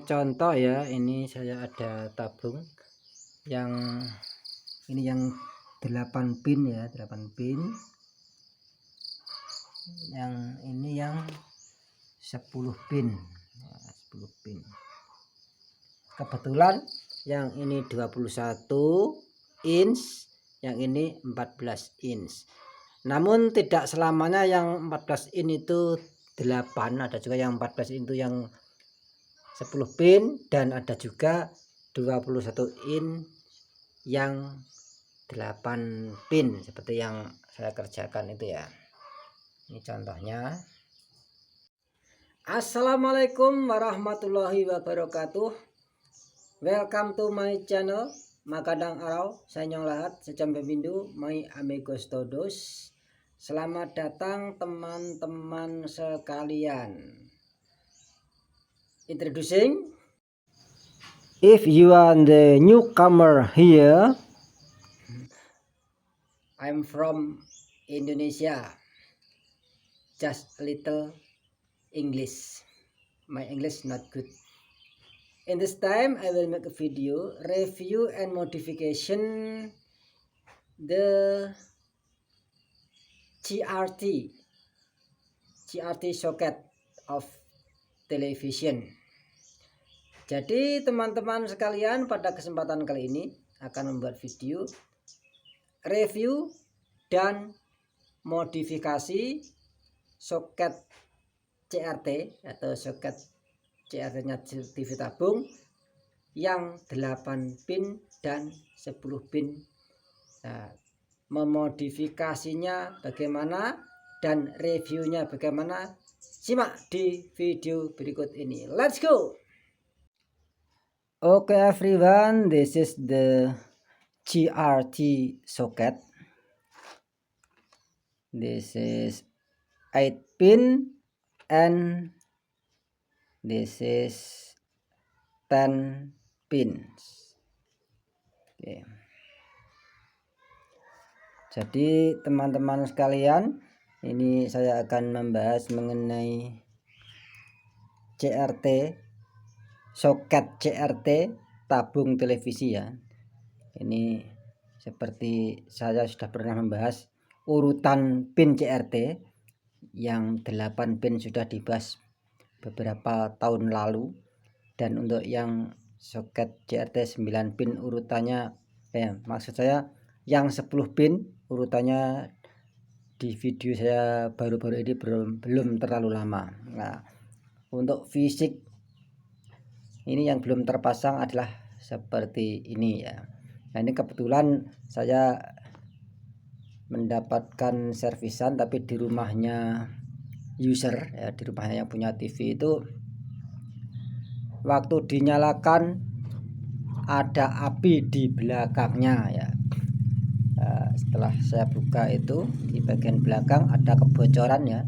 contoh ya, ini saya ada tabung yang ini yang 8 pin ya, 8 pin. Yang ini yang 10 pin. Nah, 10 pin. Kebetulan yang ini 21 inch, yang ini 14 inch. Namun tidak selamanya yang 14 inch itu 8, ada juga yang 14 inch itu yang 10 pin, dan ada juga 21 in yang 8 pin seperti yang saya kerjakan itu ya. Ini contohnya. Assalamualaikum warahmatullahi wabarakatuh. Welcome to my channel Makadang Arau. Saya Nyong Lahat, sejam bemindu my amigos todos. Selamat datang teman-teman sekalian. Introducing, if you are the newcomer here, I'm from Indonesia. Just a little English. My English not good. In this time I will make a video review and modification the CRT socket of television. Jadi teman-teman sekalian, pada kesempatan kali ini akan membuat video review dan modifikasi soket CRT atau soket CRT-nya TV tabung yang 8 pin dan 10 pin. Nah, memodifikasinya bagaimana dan reviewnya bagaimana, simak di video berikut ini. Let's go. Okay everyone, this is the CRT socket. This is 8 pin and this is 10 pins. Okay. Jadi teman-teman sekalian, ini saya akan membahas mengenai CRT soket CRT tabung televisi ya. Ini seperti saya sudah pernah membahas urutan pin CRT yang 8 pin, sudah dibahas beberapa tahun lalu. Dan untuk yang soket CRT 9 pin urutannya, maksud saya yang 10 pin urutannya di video saya baru-baru ini belum terlalu lama. Nah, untuk fisik ini yang belum terpasang adalah seperti ini ya. Nah, ini kebetulan saya mendapatkan servisan, tapi di rumahnya user ya, di rumahnya yang punya TV itu waktu dinyalakan ada api di belakangnya ya. Nah, setelah saya buka itu di bagian belakang ada kebocoran ya.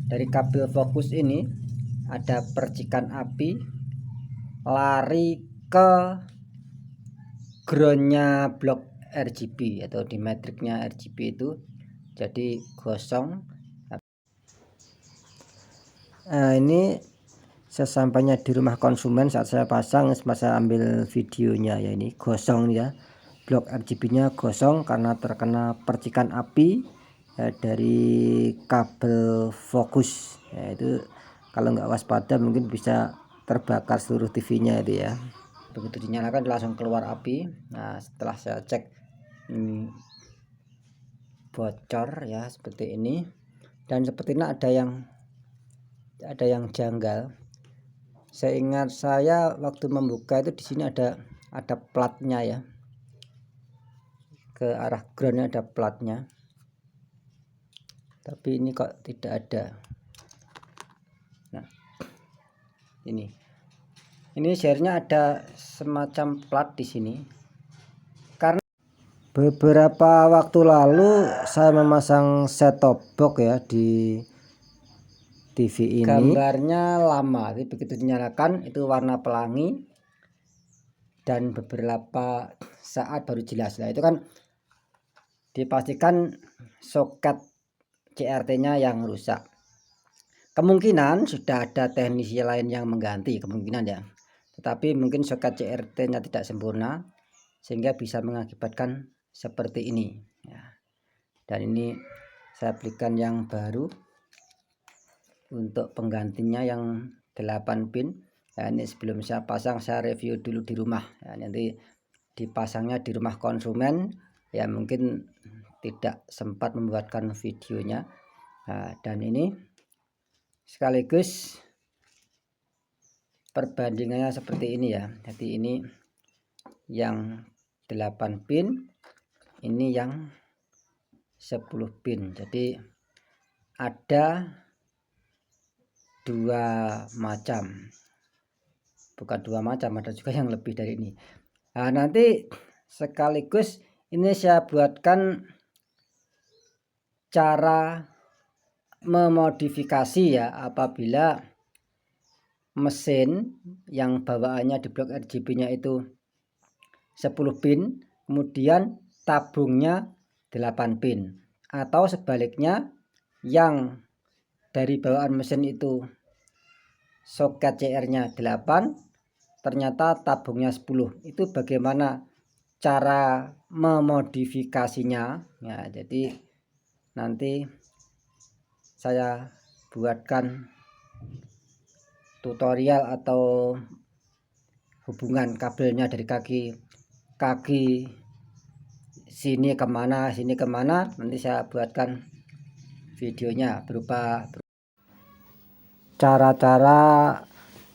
Dari kabel fokus ini ada percikan api lari ke groundnya blok RGB atau di matriknya RGB itu, jadi gosong. Nah, ini sesampainya di rumah konsumen saat saya pasang, saya ambil videonya ya, ini gosong ya, blok RGB-nya gosong karena terkena percikan api ya, dari kabel fokus ya. Itu kalau nggak waspada mungkin bisa terbakar seluruh TV-nya itu ya. Begitu dinyalakan langsung keluar api. Nah, setelah saya cek bocor ya seperti ini, dan sepertinya ada yang janggal. Seingat saya waktu membuka itu di sini ada platnya ya, ke arah groundnya ada platnya, tapi ini kok tidak ada. Nah, ini serinya ada semacam plat di sini. Karena beberapa waktu lalu saya memasang set top box ya di TV ini. Gambarnya lama, jadi begitu dinyalakan itu warna pelangi dan beberapa saat baru jelas. Nah, itu kan dipastikan soket CRT-nya yang rusak. Kemungkinan sudah ada teknisi lain yang mengganti, kemungkinan ya, tetapi mungkin soket CRT-nya tidak sempurna sehingga bisa mengakibatkan seperti ini ya. Dan ini saya belikan yang baru untuk penggantinya yang 8 pin ya. Ini sebelum saya pasang saya review dulu di rumah ya, nanti dipasangnya di rumah konsumen ya, mungkin tidak sempat membuatkan videonya. Nah, dan ini sekaligus perbandingannya seperti ini ya. Jadi ini yang 8 pin, ini yang 10 pin. Jadi ada dua macam, bukan dua macam, ada juga yang lebih dari ini. Nah, nanti sekaligus ini saya buatkan cara memodifikasi ya, apabila mesin yang bawaannya di blok RGB-nya itu 10 pin, kemudian tabungnya 8 pin, atau sebaliknya yang dari bawaan mesin itu soket CR-nya 8, ternyata tabungnya 10. Itu bagaimana cara memodifikasinya ya. Jadi nanti saya buatkan tutorial atau hubungan kabelnya dari kaki sini kemana sini kemana, nanti saya buatkan videonya berupa cara-cara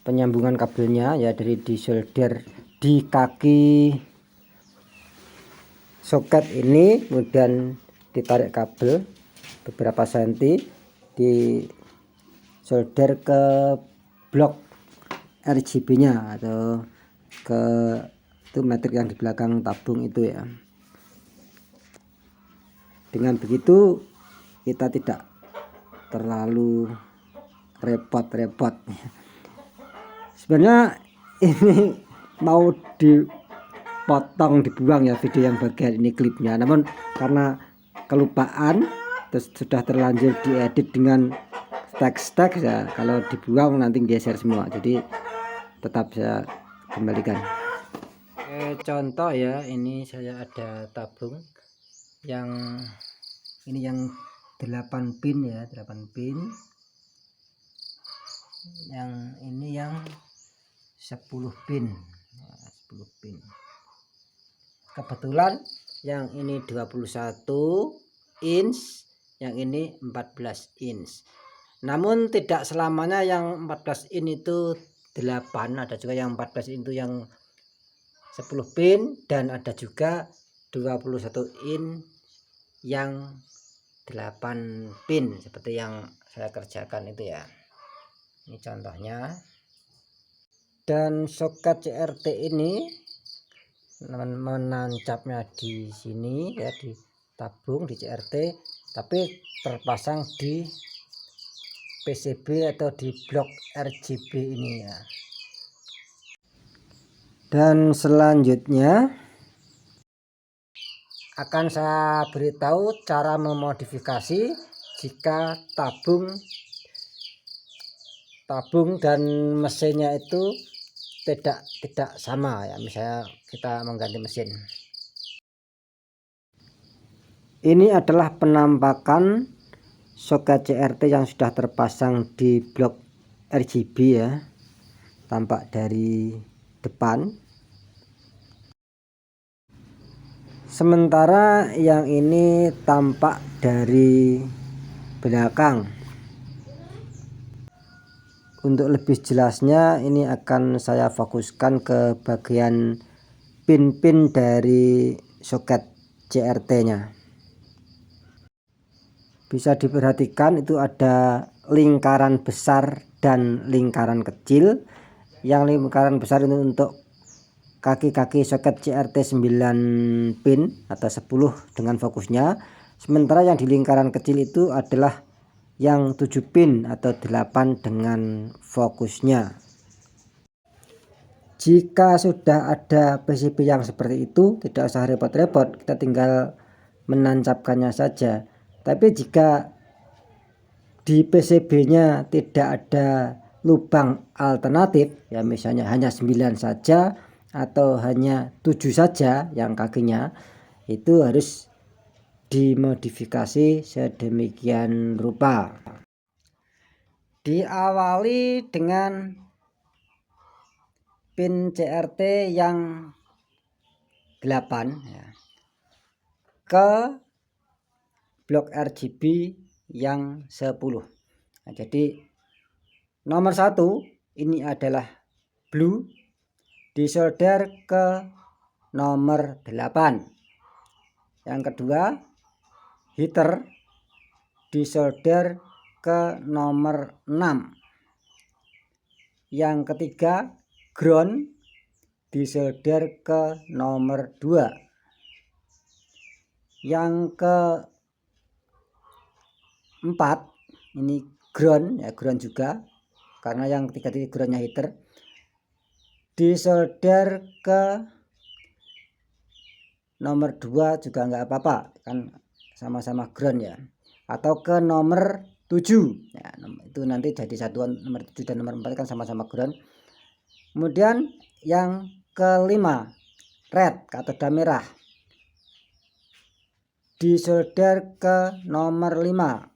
penyambungan kabelnya ya, dari disolder di kaki soket ini, kemudian ditarik kabel beberapa senti, di solder ke blok RGB-nya atau ke itu metrik yang di belakang tabung itu ya. Dengan begitu kita tidak terlalu repot-repot. Sebenarnya ini mau dipotong dibuang ya video yang bagian ini klipnya, namun karena kelupaan terus sudah terlanjur diedit dengan teks ya, kalau dibuang nanti geser semua, jadi tetap saya kembalikan. Contoh ya, ini saya ada tabung yang ini yang 8 pin ya, 8 pin, yang ini yang 10 pin, 10 pin. Kebetulan yang ini 21 inch, yang ini 14 inch. Namun tidak selamanya yang 14 in itu 8, ada juga yang 14 in itu yang 10 pin, dan ada juga 21 in yang 8 pin seperti yang saya kerjakan itu ya. Ini contohnya. Dan soket CRT ini menancapnya di sini ya, di tabung di CRT, tapi terpasang di PCB atau di blok RGB ini ya. Dan selanjutnya akan saya beritahu cara memodifikasi jika tabung dan mesinnya itu tidak sama ya, misalnya kita mengganti mesin. Ini adalah penampakan soket CRT yang sudah terpasang di blok RGB ya, tampak dari depan. Sementara yang ini tampak dari belakang. Untuk lebih jelasnya ini akan saya fokuskan ke bagian pin-pin dari soket CRT-nya. Bisa diperhatikan itu ada lingkaran besar dan lingkaran kecil. Yang lingkaran besar itu untuk kaki-kaki soket CRT 9 pin atau 10 dengan fokusnya. Sementara yang di lingkaran kecil itu adalah yang 7 pin atau 8 dengan fokusnya. Jika sudah ada PCB yang seperti itu, tidak usah repot-repot, kita tinggal menancapkannya saja. Tapi jika di PCB-nya tidak ada lubang alternatif, ya misalnya hanya 9 saja atau hanya 7 saja yang kakinya, itu harus dimodifikasi sedemikian rupa. Diawali dengan pin CRT yang 8 ya, ke blok RGB yang 10. Nah, jadi nomor 1 ini adalah blue, disolder ke nomor 8. Yang kedua, heater, disolder ke nomor 6. Yang ketiga, ground, disolder ke nomor 2. Yang keempat, ini ground, ya ground juga, karena yang ketiga titik groundnya heater, disolder ke nomor 2 juga nggak apa-apa, kan sama-sama ground ya, atau ke nomor 7 ya, itu nanti jadi satuan. Nomor 7 dan nomor 4 kan sama-sama ground. Kemudian yang kelima, red, katoda merah, disolder ke nomor 5.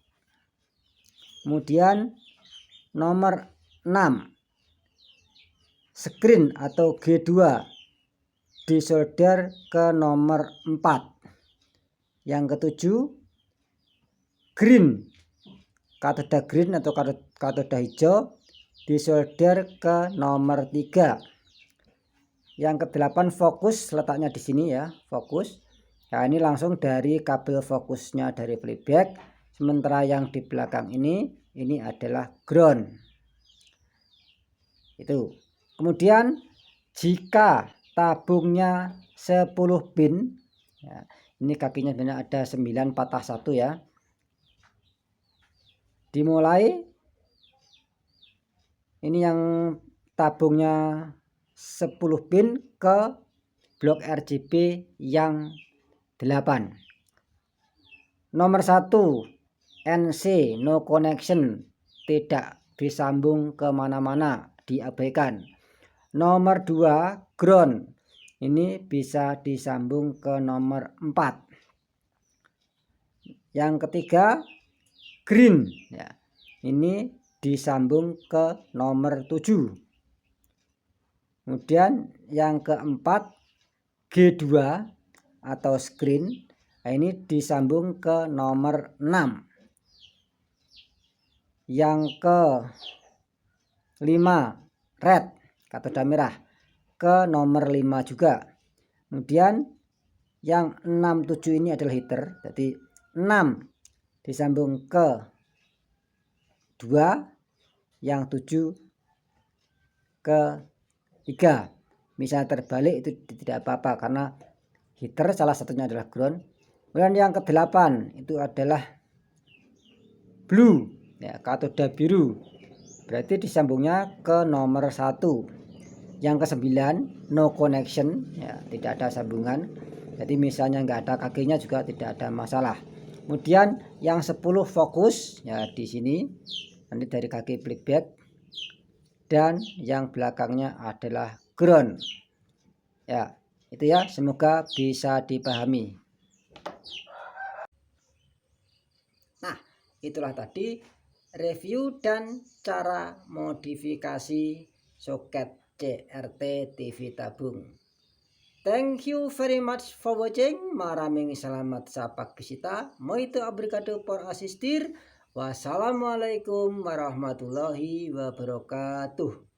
Kemudian nomor 6, screen atau G2, disolder ke nomor 4. Yang ketujuh, green, katoda green atau katoda hijau, disolder ke nomor 3. Yang ke-8, fokus, letaknya di sini ya, fokus. Nah, ini langsung dari kabel fokusnya dari playback. Sementara yang di belakang ini adalah ground. Itu. Kemudian jika tabungnya 10 pin ya, ini kakinya sebenarnya ada 9 patah 1 ya, dimulai ini yang tabungnya 10 pin ke blok RGB yang 8. Nomor 1, NC, no connection, tidak disambung kemana-mana, diabaikan. Nomor 2, ground, ini bisa disambung ke nomor 4. Yang ketiga, green ya, ini disambung ke nomor 7. Kemudian yang keempat, G2 atau screen, nah ini disambung ke nomor 6. Yang ke-5, red, katoda merah, ke nomor 5 juga. Kemudian yang 6, 7 ini adalah heater, jadi 6 disambung ke 2, yang 7 ke 3. Misalnya terbalik itu tidak apa-apa karena heater salah satunya adalah ground. Kemudian yang ke-8 itu adalah blue ya, katoda biru, berarti disambungnya ke nomor 1. Yang ke-9, no connection ya, tidak ada sambungan, jadi misalnya nggak ada kakinya juga tidak ada masalah. Kemudian yang 10 fokus ya, di sini nanti dari kaki playback, dan yang belakangnya adalah ground ya. Itu ya, semoga bisa dipahami. Nah, itulah tadi review dan cara modifikasi soket CRT TV tabung. Thank you very much for watching. Maraming salamat sa pagbisita. Muito obrigado por assistir. Wassalamualaikum warahmatullahi wabarakatuh.